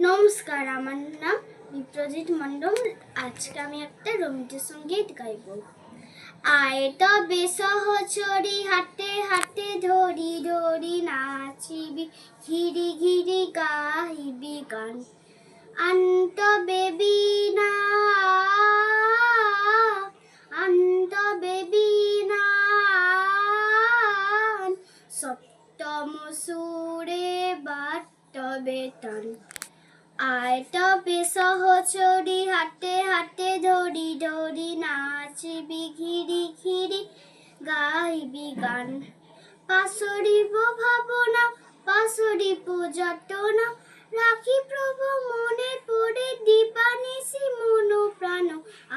নমস্কার, আমার নাম বিপ্রজিৎ মণ্ডল। আজকে আমি একটা রবীন্দ্রসঙ্গীত গাইব। আয় তবে সহচরী হাঁটতে হাঁটতে ধরি ধরি নাচিবি, ঘিরি ঘিরি গাইবি গান। আনতবে বীণা আনতবে বীণা সপ্তম সুরে বাট্টবে টান। আয় তবে সহচরী হাঁটতে হাঁটতে ধরি ধরি নাচিবি, ঘিরি ঘিরি গাইবি গান। পাশরিব ভাবনা পাশরিব যতনা, রাখি প্রভু মনে পড়ে দিবানিশি মন প্রাণ।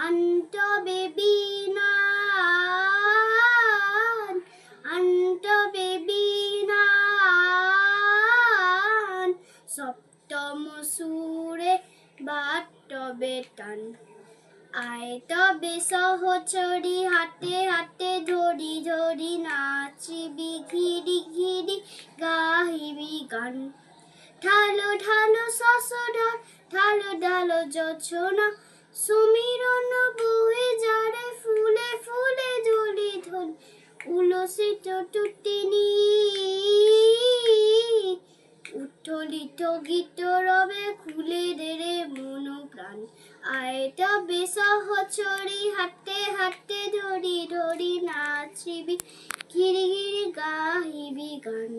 আনতবে বীণা আনতবে বীণা সপ্তম সুরে বাট্টবে টান। আয় তবে সহচরী হাঁটতে হাঁটতে ধরি ধরি নাচিবি, ঘিরি ঘিরি গাইবি গান। ঢালো ঢালো শশধর ঢালো ঢালো যোছনা, সমীরণ বয়ে যারে ফুলে ফুলে ধরি ধরি। উলসিত টুটিনি উত্থলিত গীত রবে, খুলে দেরে মন প্রাণ। আয় তবে সহচরী হাঁটতে হাঁটতে ধরি ধরি নাচিবি, ঘিরি ঘিরি গাইবি গান।